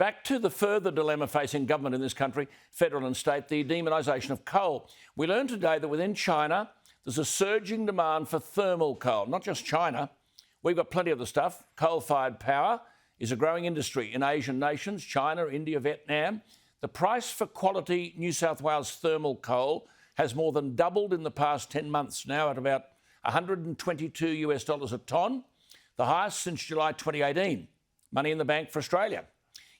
Back to the further dilemma facing government in this country, federal and state, the demonisation of coal. We learned today that within China, there's a surging demand for thermal coal. Not just China. We've got plenty of the stuff. Coal-fired power is a growing industry in Asian nations, China, India, Vietnam. The price for quality New South Wales thermal coal has more than doubled in the past 10 months, now at about $122 a tonne, the highest since July 2018. Money in the bank for Australia.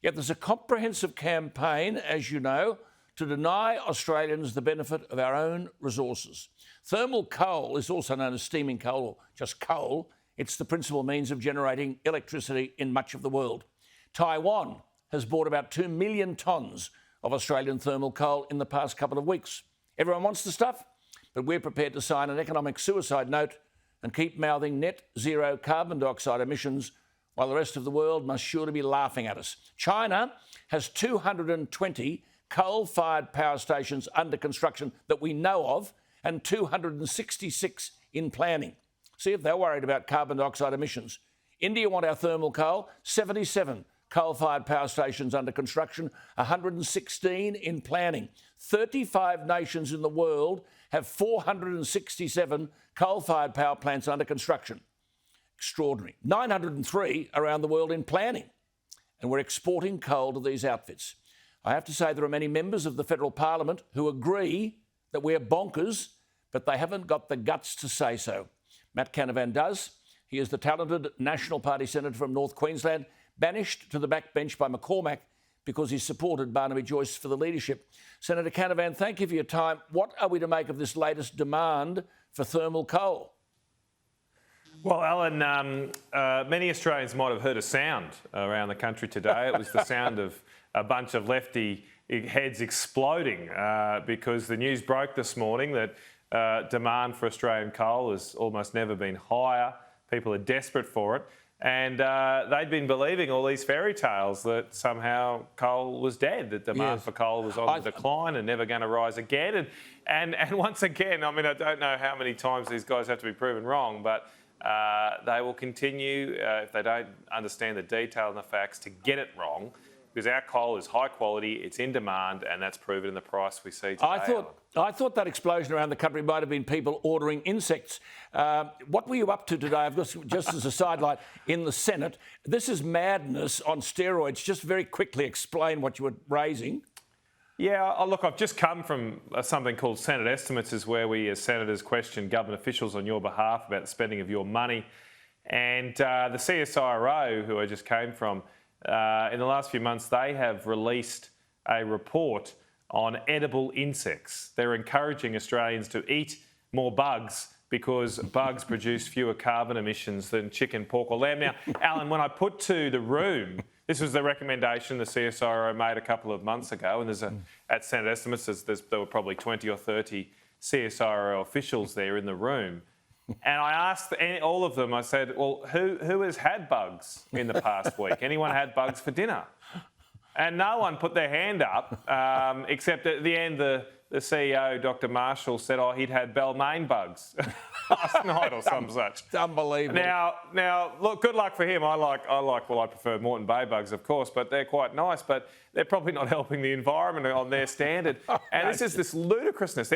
Yet there's a comprehensive campaign, as you know, to deny Australians the benefit of our own resources. Thermal coal is also known as steaming coal, or just coal. It's the principal means of generating electricity in much of the world. Taiwan has bought about 2 million tonnes of Australian thermal coal in the past couple of weeks. Everyone wants the stuff, but we're prepared to sign an economic suicide note and keep mouthing net zero carbon dioxide emissions while the rest of the world must surely be laughing at us. China has 220 coal-fired power stations under construction that we know of and 266 in planning. See if they're worried about carbon dioxide emissions. India want our thermal coal, 77 coal-fired power stations under construction, 116 in planning. 35 nations in the world have 467 coal-fired power plants under construction. Extraordinary. 903 around the world in planning. And we're exporting coal to these outfits. I have to say there are many members of the federal parliament who agree that we're bonkers, but they haven't got the guts to say so. Matt Canavan does. He is the talented National Party senator from North Queensland, banished to the backbench by McCormack because he supported Barnaby Joyce for the leadership. Senator Canavan, thank you for your time. What are we to make of this latest demand for thermal coal? Well, Alan, many Australians might have heard a sound around the country today. It was the sound of a bunch of lefty heads exploding because the news broke this morning that demand for Australian coal has almost never been higher. People are desperate for it. And they'd been believing all these fairy tales that somehow coal was dead, that demand for coal was on the decline and never going to rise again. And once again, I mean, I don't know how many times these guys have to be proven wrong, but they will continue, if they don't understand the detail and the facts, to get it wrong, because our coal is high quality, it's in demand, and that's proven in the price we see today. I thought that explosion around the country might have been people ordering insects. What were you up to today? I've got, just as a sidelight, in the Senate. This is madness on steroids. Just very quickly explain what you were raising. Yeah, look, I've just come from something called Senate Estimates, is where we as senators question government officials on your behalf about the spending of your money. And the CSIRO, who I just came from, in the last few months, they have released a report on edible insects. They're encouraging Australians to eat more bugs because bugs produce fewer carbon emissions than chicken, pork or lamb. Now, Alan, when I put to the room, this was the recommendation the CSIRO made a couple of months ago, and there's at Senate Estimates, there were probably 20 or 30 CSIRO officials there in the room. And I asked all of them, I said, well, who has had bugs in the past week? Anyone had bugs for dinner? And no one put their hand up, except at the end, the CEO, Dr. Marshall, said, he'd had Balmain bugs last night or some such. It's unbelievable. Now, look, good luck for him. I prefer Moreton Bay bugs, of course, but they're quite nice, but they're probably not helping the environment on their standard. And this is this ludicrousness.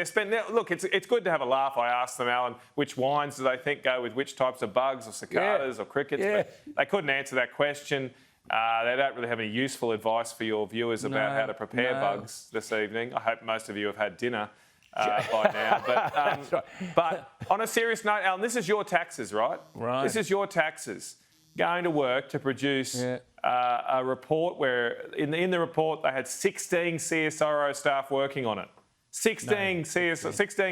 Look, it's good to have a laugh. I asked them, Alan, which wines do they think go with which types of bugs or cicadas or crickets? Yeah. But they couldn't answer that question. They don't really have any useful advice for your viewers about how to prepare bugs this evening. I hope most of you have had dinner by now. But, but on a serious note, Alan, this is your taxes, right? Right. This is your taxes going to work to produce a report where, in the report, they had 16 CSIRO staff working on it. 16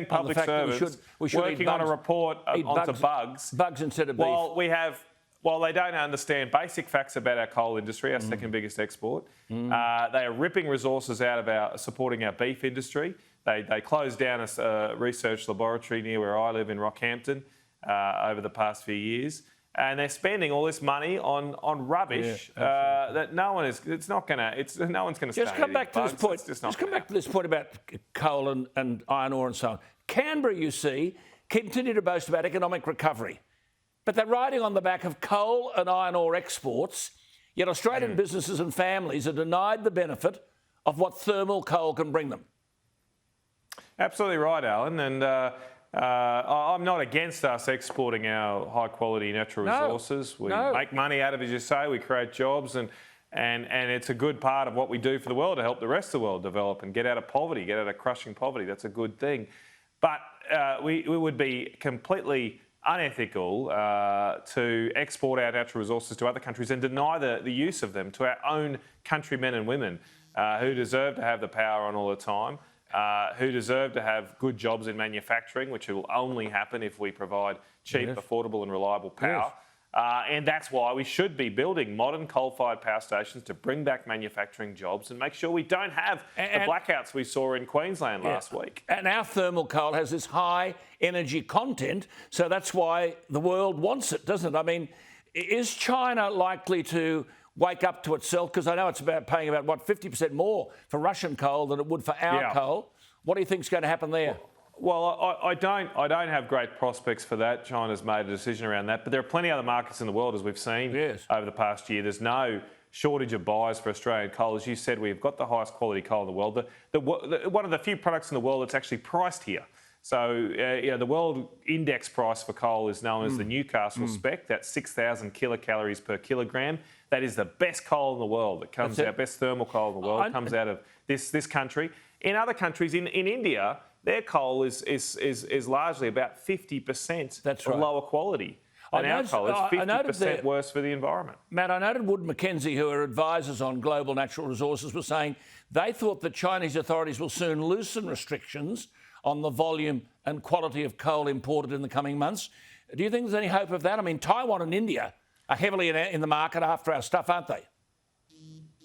public servants working on a report onto bugs. Bugs instead of beef. While they don't understand basic facts about our coal industry, our second biggest export, they are ripping resources out of supporting our beef industry. They closed down a research laboratory near where I live in Rockhampton over the past few years, and they're spending all this money on rubbish that no one's going to. Just come back to this point. Just come back to this point about coal and iron ore and so on. Canberra, you see, continue to boast about economic recovery. But they're riding on the back of coal and iron ore exports, Yet Australian businesses and families are denied the benefit of what thermal coal can bring them. Absolutely right, Alan. And I'm not against us exporting our high-quality natural resources. We make money out of it, as you say. We create jobs, and it's a good part of what we do for the world to help the rest of the world develop and get out of poverty, get out of crushing poverty. That's a good thing. But we would be completely unethical to export our natural resources to other countries and deny the use of them to our own countrymen and women who deserve to have the power on all the time, who deserve to have good jobs in manufacturing, which will only happen if we provide cheap, affordable and reliable power. And that's why we should be building modern coal-fired power stations to bring back manufacturing jobs and make sure we don't have the blackouts we saw in Queensland last week. And our thermal coal has this high energy content, so that's why the world wants it, doesn't it? I mean, is China likely to wake up to itself? Because I know it's about paying about, 50% more for Russian coal than it would for our coal. What do you think is going to happen there? Well, I don't have great prospects for that. China's made a decision around that, but there are plenty of other markets in the world, as we've seen over the past year. There's no shortage of buyers for Australian coal. As you said, we've got the highest quality coal in the world. One of the few products in the world that's actually priced here. So the world index price for coal is known as the Newcastle spec. That's 6,000 kilocalories per kilogram. That is the best coal in the world. It comes out, best thermal coal in the world. It comes out of this country. In other countries, in India, their coal is largely about 50% lower quality. And our coal is 50% worse for the environment. Matt, I noted Wood Mackenzie, who are advisors on global natural resources, were saying they thought that Chinese authorities will soon loosen restrictions on the volume and quality of coal imported in the coming months. Do you think there's any hope of that? I mean, Taiwan and India are heavily in the market after our stuff, aren't they?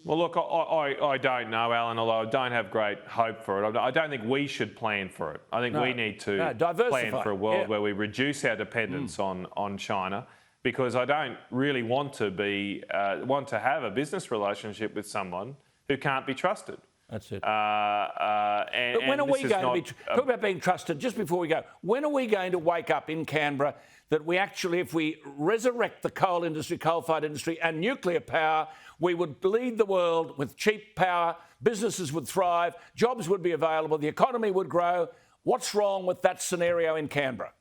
Well, look, I don't know, Alan, although I don't have great hope for it. I don't think we should plan for it. I think we need to plan for a world where we reduce our dependence on China, because I don't really want to have a business relationship with someone who can't be trusted. That's it. But when are we going to be... Talk about being trusted, just before we go. When are we going to wake up in Canberra that we actually, if we resurrect the coal industry, coal-fired industry and nuclear power, we would lead the world with cheap power, businesses would thrive, jobs would be available, the economy would grow? What's wrong with that scenario in Canberra?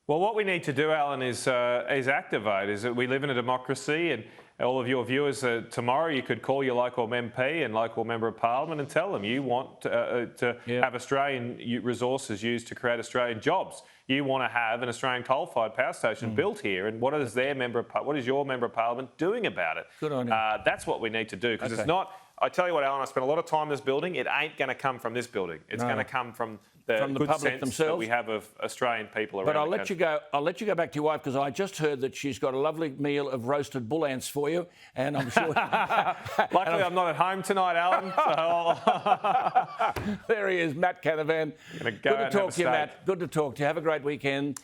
Well, what we need to do, Alan, is activate. Is that we live in a democracy, and all of your viewers, tomorrow you could call your local MP and local Member of Parliament and tell them you want to have Australian resources used to create Australian jobs. You want to have an Australian coal-fired power station built here, and what is your Member of Parliament doing about it? Good on you. That's what we need to do, because it's not... I tell you what, Alan, I spent a lot of time in this building. It ain't going to come from this building. It's going to come from the good public sense themselves that we have of Australian people around. But I'll let you go. I'll let you go back to your wife, because I just heard that she's got a lovely meal of roasted bull ants for you, and I'm sure. Luckily, I'm not at home tonight, Alan. So there he is, Matt Canavan. Good to talk to you, Matt. Good to talk to you. Have a great weekend.